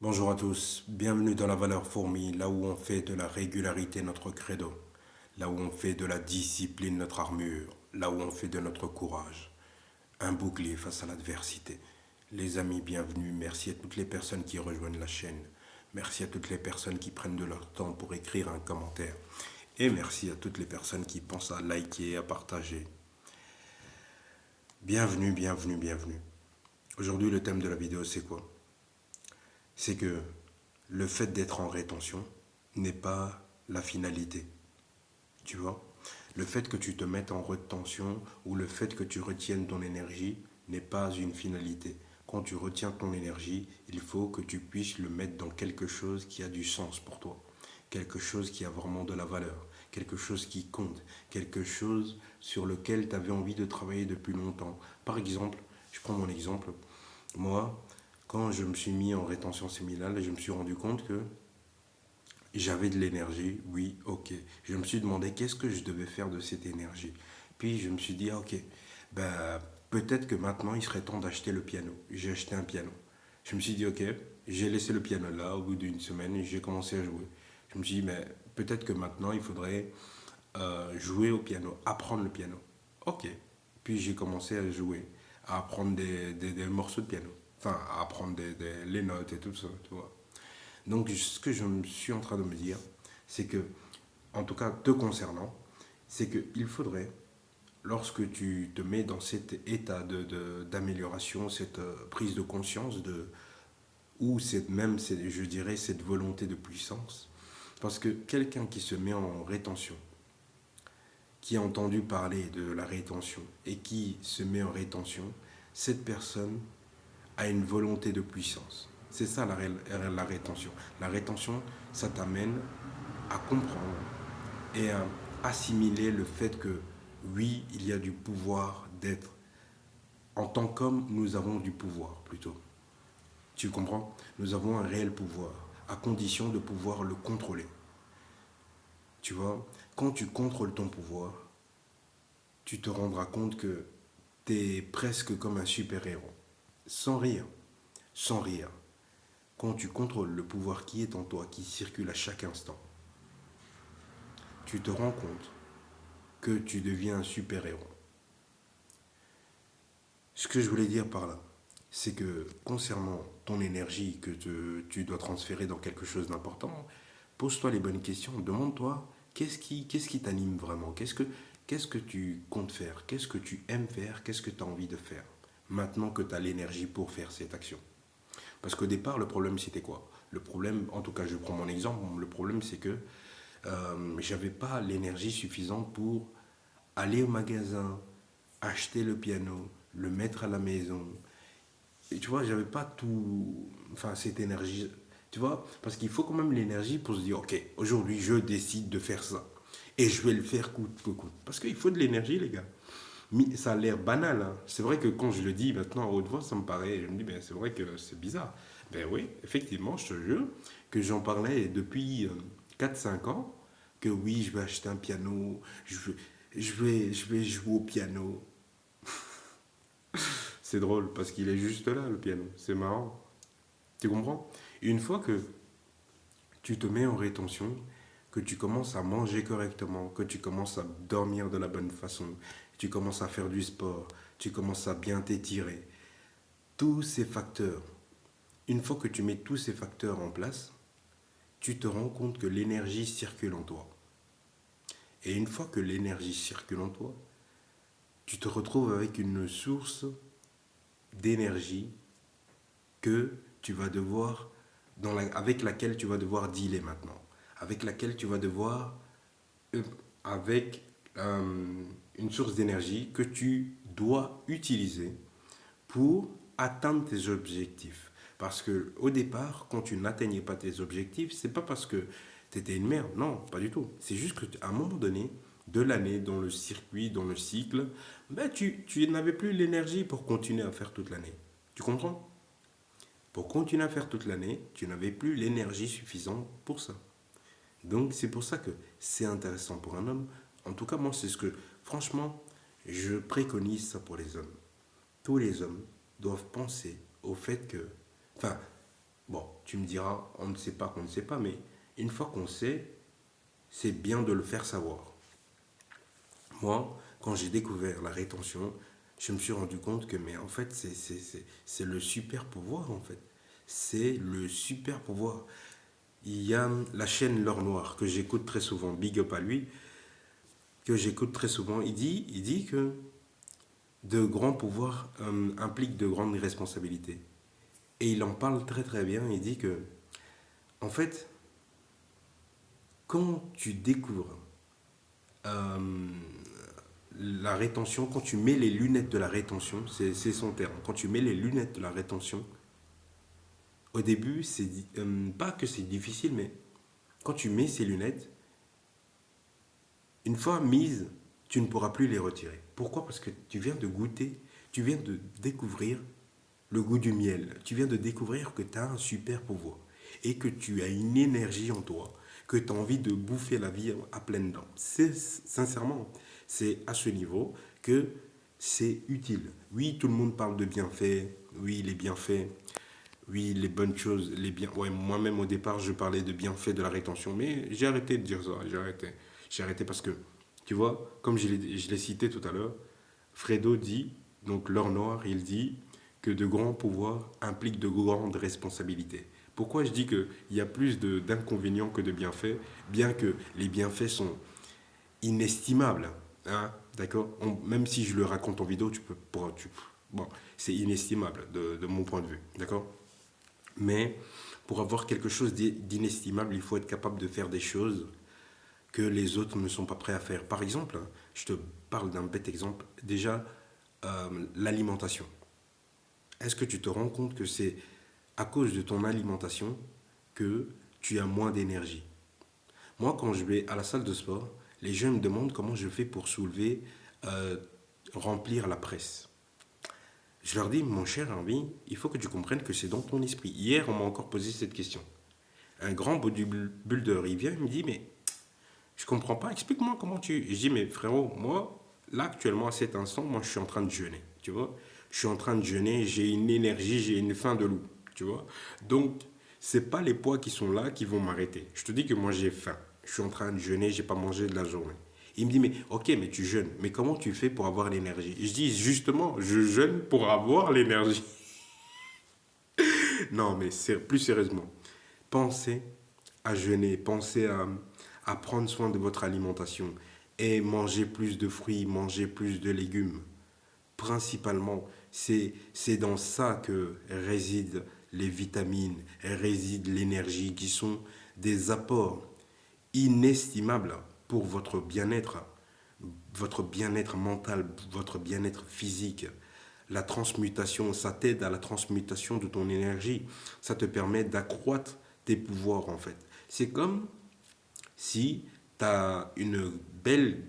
Bonjour à tous, bienvenue dans la valeur fourmi, là où on fait de la régularité notre credo, là où on fait de la discipline notre armure, là où on fait de notre courage un bouclier face à l'adversité. Les amis, bienvenue, merci à toutes les personnes qui rejoignent la chaîne, merci à toutes les personnes qui prennent de leur temps pour écrire un commentaire, et merci à toutes les personnes qui pensent à liker et à partager. Bienvenue, bienvenue, bienvenue. Aujourd'hui, le thème de la vidéo, c'est quoi? C'est que le fait d'être en rétention n'est pas la finalité. Tu vois? Le fait que tu te mettes en rétention ou le fait que tu retiennes ton énergie n'est pas une finalité. Quand tu retiens ton énergie, il faut que tu puisses le mettre dans quelque chose qui a du sens pour toi. Quelque chose qui a vraiment de la valeur. Quelque chose qui compte. Quelque chose sur lequel tu avais envie de travailler depuis longtemps. Par exemple, je prends mon exemple. Moi, quand je me suis mis en rétention séminale, je me suis rendu compte que j'avais de l'énergie, oui, ok. Je me suis demandé qu'est-ce que je devais faire de cette énergie. Puis je me suis dit, ah, ok, ben, peut-être que maintenant il serait temps d'acheter le piano. J'ai acheté un piano. Je me suis dit, ok, j'ai laissé le piano là au bout d'une semaine et j'ai commencé à jouer. Je me suis dit, mais peut-être que maintenant il faudrait jouer au piano, apprendre le piano. Ok. Puis j'ai commencé à jouer, à apprendre des morceaux de piano. Enfin, à apprendre les notes et tout ça, tu vois. Donc, ce que je me suis en train de me dire, c'est que, en tout cas te concernant, c'est qu'il faudrait, lorsque tu te mets dans cet état d'amélioration, cette prise de conscience, ou même, je dirais, cette volonté de puissance, parce que quelqu'un qui se met en rétention, qui a entendu parler de la rétention et qui se met en rétention, cette personne a une volonté de puissance. C'est ça la rétention. La rétention, ça t'amène à comprendre et à assimiler le fait que oui, il y a du pouvoir d'être. En tant qu'homme, nous avons du pouvoir plutôt. Tu comprends? Nous avons un réel pouvoir, à condition de pouvoir le contrôler. Tu vois? Quand tu contrôles ton pouvoir, tu te rendras compte que tu es presque comme un super-héros. Sans rire, sans rire. Quand tu contrôles le pouvoir qui est en toi, qui circule à chaque instant, tu te rends compte que tu deviens un super-héros. Ce que je voulais dire par là, c'est que concernant ton énergie que tu dois transférer dans quelque chose d'important, pose-toi les bonnes questions, demande-toi qu'est-ce qui t'anime vraiment, qu'est-ce que tu comptes faire, qu'est-ce que tu aimes faire, qu'est-ce que tu as envie de faire, maintenant que tu as l'énergie pour faire cette action. Parce qu'au départ, le problème c'était quoi? Le problème, en tout cas je prends mon exemple, le problème c'est que j'avais pas l'énergie suffisante pour aller au magasin, acheter le piano, le mettre à la maison. Et tu vois, j'avais pas tout, enfin cette énergie, tu vois, parce qu'il faut quand même l'énergie pour se dire, ok, aujourd'hui je décide de faire ça. Et je vais le faire coûte que coûte. Parce qu'il faut de l'énergie, les gars. Mais ça a l'air banal, hein. C'est vrai que quand je le dis maintenant à haute voix, ça me paraît, je me dis, ben, c'est vrai que c'est bizarre. Ben oui, effectivement, je te jure que j'en parlais depuis 4-5 ans, que oui, je vais acheter un piano, je vais jouer au piano. C'est drôle parce qu'il est juste là, le piano. C'est marrant. Tu comprends? Une fois que tu te mets en rétention, que tu commences à manger correctement, que tu commences à dormir de la bonne façon, tu commences à faire du sport, tu commences à bien t'étirer, tous ces facteurs, une fois que tu mets tous ces facteurs en place, tu te rends compte que l'énergie circule en toi. Et une fois que l'énergie circule en toi, tu te retrouves avec une source d'énergie que tu vas devoir, avec laquelle tu vas devoir dealer maintenant, avec laquelle tu vas devoir, avec une source d'énergie que tu dois utiliser pour atteindre tes objectifs. Parce que au départ, quand tu n'atteignais pas tes objectifs, c'est pas parce que tu étais une merde, non, pas du tout. C'est juste qu'à un moment donné de l'année, dans le circuit, dans le cycle, ben tu n'avais plus l'énergie pour continuer à faire toute l'année. Tu comprends? Pour continuer à faire toute l'année, tu n'avais plus l'énergie suffisante pour ça. Donc c'est pour ça que c'est intéressant pour un homme. En tout cas, moi, c'est ce que, franchement, je préconise ça pour les hommes. Tous les hommes doivent penser au fait que, enfin, Bon, tu me diras, on ne sait pas qu'on ne sait pas, mais une fois qu'on sait, c'est bien de le faire savoir. Moi, quand j'ai découvert la rétention, je me suis rendu compte que, mais en fait, c'est le super pouvoir, en fait. C'est le super pouvoir. Il y a la chaîne L'Or Noir que j'écoute très souvent, big up à lui, que j'écoute très souvent. Il dit que de grands pouvoirs impliquent de grandes responsabilités. Et il en parle très très bien. Il dit que, en fait, quand tu découvres euh, la rétention, quand tu mets les lunettes de la rétention, c'est son terme, quand tu mets les lunettes de la rétention, au début, c'est pas que c'est difficile, mais quand tu mets ces lunettes, une fois mises, tu ne pourras plus les retirer. Pourquoi? Parce que tu viens de goûter, tu viens de découvrir le goût du miel. Tu viens de découvrir que tu as un super pouvoir et que tu as une énergie en toi, que tu as envie de bouffer la vie à pleines dents. Sincèrement, c'est à ce niveau que c'est utile. Oui, tout le monde parle de bienfaits, oui, les bienfaits, oui, les bonnes choses, les bien. Ouais, moi-même au départ, je parlais de bienfaits de la rétention, mais j'ai arrêté de dire ça, j'ai arrêté. J'ai arrêté parce que, tu vois, comme je l'ai cité tout à l'heure, Fredo dit, donc l'or noir, il dit que de grands pouvoirs impliquent de grandes responsabilités. Pourquoi je dis qu'il y a plus d'inconvénients que de bienfaits, bien que les bienfaits sont inestimables, hein, d'accord. Même si je le raconte en vidéo, bon, c'est inestimable de mon point de vue, d'accord. Mais pour avoir quelque chose d'inestimable, il faut être capable de faire des choses que les autres ne sont pas prêts à faire. Par exemple, je te parle d'un bête exemple. Déjà, l'alimentation. Est-ce que tu te rends compte que c'est à cause de ton alimentation que tu as moins d'énergie? Moi, quand je vais à la salle de sport, les gens me demandent comment je fais pour soulever, euh, remplir la presse. Je leur dis, mon cher ami, il faut que tu comprennes que c'est dans ton esprit. Hier, on m'a encore posé cette question. Un grand bodybuilder, il vient, il me dit, mais je comprends pas, explique-moi comment tu... Je dis, mais frérot, moi, là, actuellement, à cet instant, moi, je suis en train de jeûner, tu vois. Je suis en train de jeûner, j'ai une énergie, j'ai une faim de loup, tu vois. Donc, c'est pas les poids qui sont là qui vont m'arrêter. Je te dis que moi, j'ai faim. Je suis en train de jeûner, j'ai pas mangé de la journée. Il me dit, mais ok, mais tu jeûnes, mais comment tu fais pour avoir l'énergie? Je dis, justement, je jeûne pour avoir l'énergie. Non, mais plus sérieusement, pensez à jeûner, pensez à prendre soin de votre alimentation et manger plus de fruits, manger plus de légumes. Principalement, c'est dans ça que résident les vitamines, réside l'énergie, qui sont des apports inestimables pour votre bien-être mental, votre bien-être physique. La transmutation, ça t'aide à la transmutation de ton énergie. Ça te permet d'accroître tes pouvoirs en fait. C'est comme si tu as une belle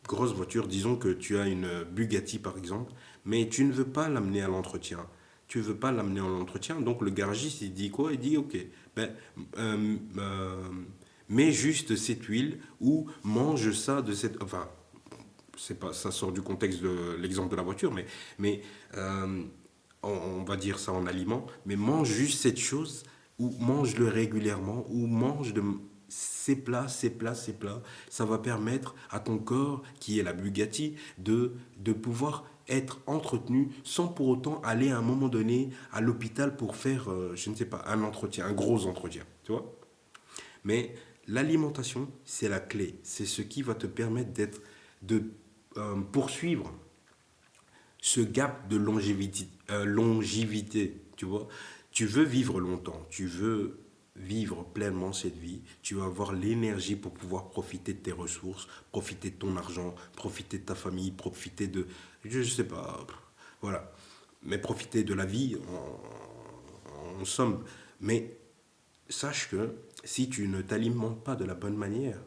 grosse voiture, disons que tu as une Bugatti par exemple, mais tu ne veux pas l'amener à l'entretien. Tu ne veux pas l'amener à l'entretien, donc le garagiste il dit quoi? Il dit ok, ben, euh, euh, mets juste cette huile ou mange ça de cette... Enfin, c'est pas, ça sort du contexte de l'exemple de la voiture, mais euh, on va dire ça en aliment, mais mange juste cette chose ou mange-le régulièrement ou mange de ces plats, ces plats, ces plats. Ça va permettre à ton corps, qui est la Bugatti, de pouvoir être entretenu sans pour autant aller à un moment donné à l'hôpital pour faire, je ne sais pas, un entretien, un gros entretien, tu vois. Mais l'alimentation, c'est la clé. C'est ce qui va te permettre de poursuivre ce gap de longévité, tu vois. Tu veux vivre longtemps, tu veux vivre pleinement cette vie, tu vas avoir l'énergie pour pouvoir profiter de tes ressources, profiter de ton argent, profiter de ta famille, profiter de, je sais pas, voilà, mais profiter de la vie en somme. Mais sache que si tu ne t'alimentes pas de la bonne manière,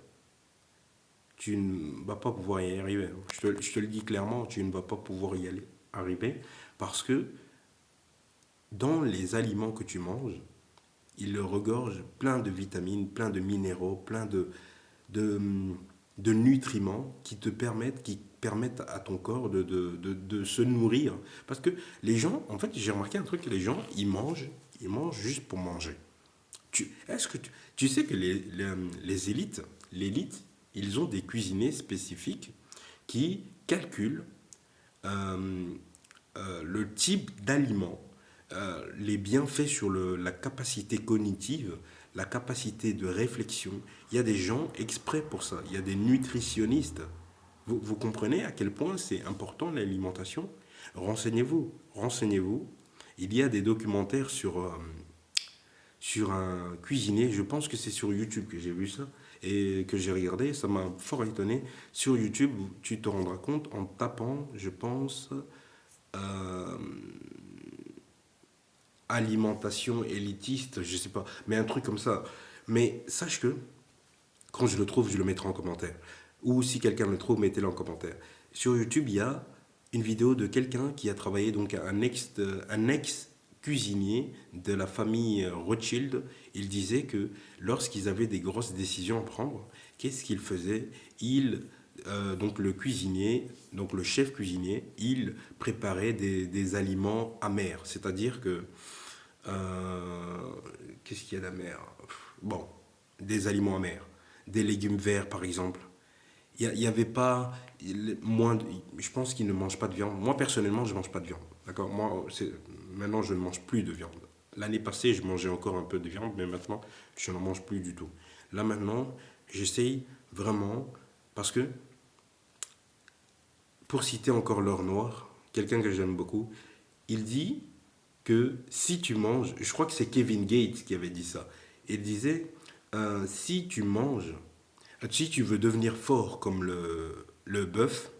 tu ne vas pas pouvoir y arriver. Je te le dis clairement, tu ne vas pas pouvoir y aller, arriver parce que dans les aliments que tu manges, ils regorgent plein de vitamines, plein de minéraux, plein de, de nutriments qui permettent à ton corps de se nourrir. Parce que les gens, en fait, j'ai remarqué un truc, les gens, ils mangent, Ils mangent juste pour manger. Est-ce que tu sais que les élites, l'élite, ils ont des cuisiniers spécifiques qui calculent euh, le type d'aliment, les bienfaits sur la capacité cognitive, la capacité de réflexion. Il y a des gens exprès pour ça. Il y a des nutritionnistes. Vous comprenez à quel point c'est important l'alimentation. Renseignez-vous, renseignez-vous. Il y a des documentaires sur un cuisinier. Je pense que c'est sur YouTube que j'ai vu ça et que j'ai regardé. Ça m'a fort étonné. Sur YouTube, tu te rendras compte en tapant, je pense, euh, alimentation élitiste, je sais pas, mais un truc comme ça. Mais sache que quand je le trouve, je le mettrai en commentaire. Ou si quelqu'un le trouve, mettez-le en commentaire. Sur YouTube, il y a une vidéo de quelqu'un qui a travaillé, donc un ex cuisinier de la famille Rothschild. Il disait que lorsqu'ils avaient des grosses décisions à prendre, qu'est-ce qu'il faisait? Donc le cuisinier, donc le chef cuisinier, il préparait des aliments amers. C'est-à-dire que euh, qu'est-ce qu'il y a d'amer? Bon, des aliments amers. Des légumes verts, par exemple. Il y avait pas. Je pense qu'ils ne mangent pas de viande. Moi, personnellement, je ne mange pas de viande. D'accord. Maintenant, je ne mange plus de viande. L'année passée, je mangeais encore un peu de viande, mais maintenant, je n'en mange plus du tout. Là, maintenant, j'essaye vraiment. Parce que, pour citer encore l'or noir, quelqu'un que j'aime beaucoup, il dit que si tu manges, je crois que c'est Kevin Gates qui avait dit ça, il disait, si tu manges, si tu veux devenir fort comme le bœuf,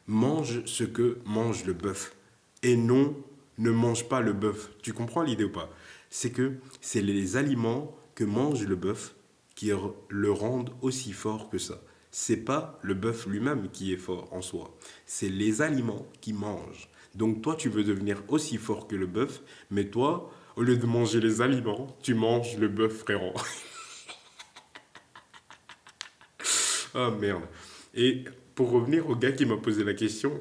mange ce que mange le bœuf. Et non, ne mange pas le bœuf. Tu comprends l'idée ou pas? C'est que c'est les aliments que mange le bœuf qui le rendent aussi fort que ça. C'est pas le bœuf lui-même qui est fort en soi. C'est les aliments qui mangent. Donc toi, tu veux devenir aussi fort que le bœuf, mais toi, au lieu de manger les aliments, tu manges le bœuf, frérot. Ah merde. Et pour revenir au gars qui m'a posé la question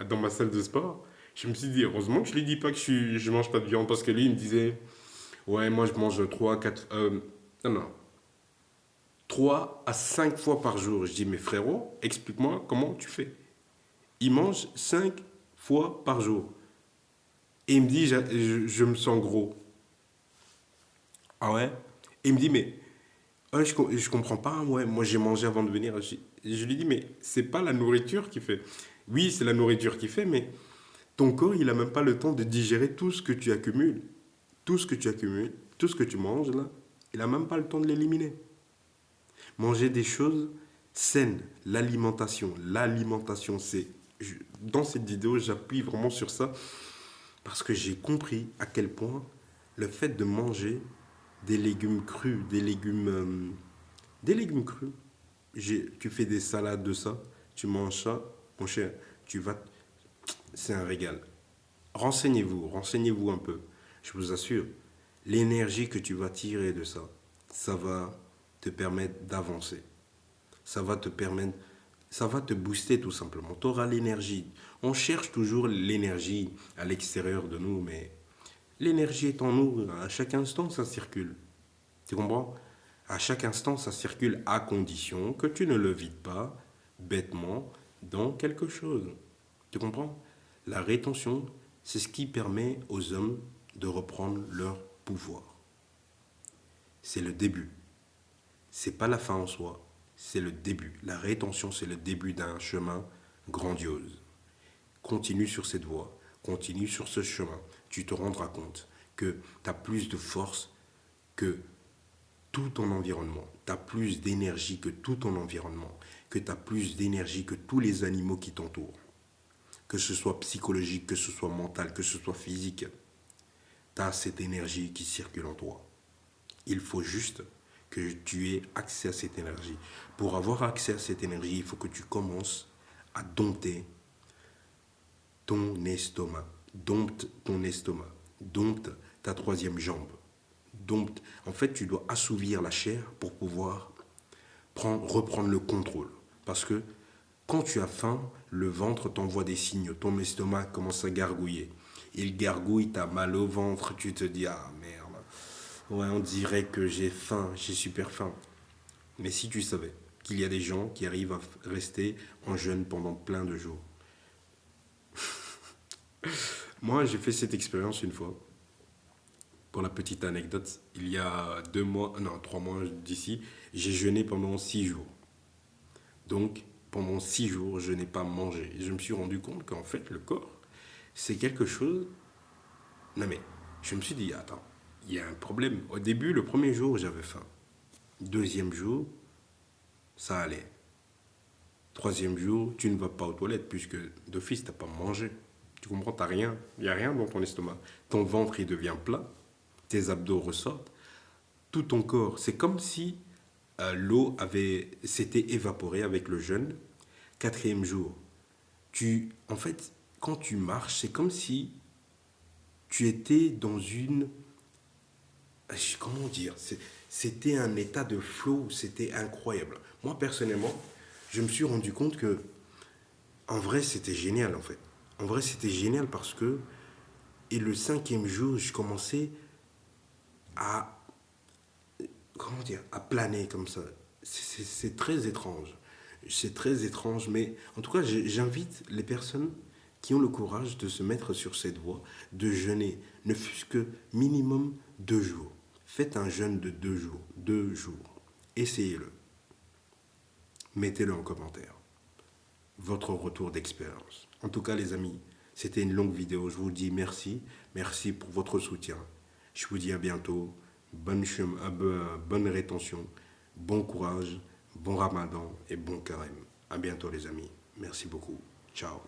dans ma salle de sport, je me suis dit, heureusement que je lui dis pas que je mange pas de viande, parce que lui, il me disait, ouais, moi je mange 3 4 non, non, 3 à 5 fois par jour. Je dis, mais frérot, explique-moi comment tu fais. Il mange 5 fois par jour. Et il me dit, je me sens gros. Ah ouais? Et il me dit, mais ouais, je comprends pas. Ouais, moi, j'ai mangé avant de venir. Je lui dis, mais c'est pas la nourriture qui fait. Oui, c'est la nourriture qui fait, mais ton corps, il a même pas le temps de digérer tout ce que tu accumules. Tout ce que tu accumules, tout ce que tu manges, là, il a même pas le temps de l'éliminer. Manger des choses saines, l'alimentation. L'alimentation, dans cette vidéo, j'appuie vraiment sur ça parce que j'ai compris à quel point le fait de manger des légumes crus, des légumes crus, tu fais des salades de ça, tu manges ça, mon cher, tu vas, c'est un régal. Renseignez-vous, renseignez-vous un peu. Je vous assure, l'énergie que tu vas tirer de ça, ça va te permettre d'avancer. Ça va te permettre, ça va te booster tout simplement. Tu auras l'énergie. On cherche toujours l'énergie à l'extérieur de nous, mais l'énergie est en nous. À chaque instant, ça circule. Tu comprends? À chaque instant, ça circule à condition que tu ne le vides pas bêtement dans quelque chose. Tu comprends? La rétention, c'est ce qui permet aux hommes de reprendre leur pouvoir. C'est le début. C'est pas la fin en soi, c'est le début. La rétention, c'est le début d'un chemin grandiose. Continue sur cette voie, continue sur ce chemin. Tu te rendras compte que tu as plus de force que tout ton environnement. Tu as plus d'énergie que tout ton environnement. Que tu as plus d'énergie que tous les animaux qui t'entourent. Que ce soit psychologique, que ce soit mental, que ce soit physique. Tu as cette énergie qui circule en toi. Il faut juste que tu aies accès à cette énergie. Pour avoir accès à cette énergie, il faut que tu commences à dompter ton estomac. Dompte ton estomac. Dompte ta troisième jambe. Dompte. En fait, tu dois assouvir la chair pour pouvoir reprendre le contrôle. Parce que quand tu as faim, le ventre t'envoie des signes. Ton estomac commence à gargouiller. il gargouille, t'as mal au ventre, tu te dis, ah merde, ouais, on dirait que j'ai faim, j'ai super faim. Mais si tu savais qu'il y a des gens qui arrivent à rester en jeûne pendant plein de jours. Moi, j'ai fait cette expérience une fois. Pour la petite anecdote, il y a 2 mois, non, 3 mois d'ici, j'ai jeûné pendant 6 jours. Donc, pendant 6 jours, je n'ai pas mangé. Et je me suis rendu compte qu'en fait, le corps, c'est quelque chose. Non, mais je me suis dit, attends, il y a un problème. Au début, le premier jour, j'avais faim. Deuxième jour, ça allait. Troisième jour, tu ne vas pas aux toilettes puisque d'office, tu n'as pas mangé. Tu comprends, t'as rien. Il n'y a rien dans ton estomac. Ton ventre, il devient plat. Tes abdos ressortent. Tout ton corps, c'est comme si l'eau s'était évaporée avec le jeûne. Quatrième jour, en fait, quand tu marches, c'est comme si tu étais dans une, comment dire, c'était un état de flow, c'était incroyable. Moi, personnellement, je me suis rendu compte que, en vrai, c'était génial, en fait. En vrai, c'était génial parce que, et le cinquième jour, je commençais à, comment dire, à planer comme ça. C'est très étrange. C'est très étrange, mais en tout cas, j'invite les personnes qui ont le courage de se mettre sur cette voie, de jeûner, ne fût-ce que minimum 2 jours. Faites un jeûne de 2 jours. 2 jours. Essayez-le. Mettez-le en commentaire. Votre retour d'expérience. En tout cas, les amis, c'était une longue vidéo. Je vous dis merci. Merci pour votre soutien. Je vous dis à bientôt. Bonne rétention. Bon courage. Bon ramadan et bon carême. À bientôt, les amis. Merci beaucoup. Ciao.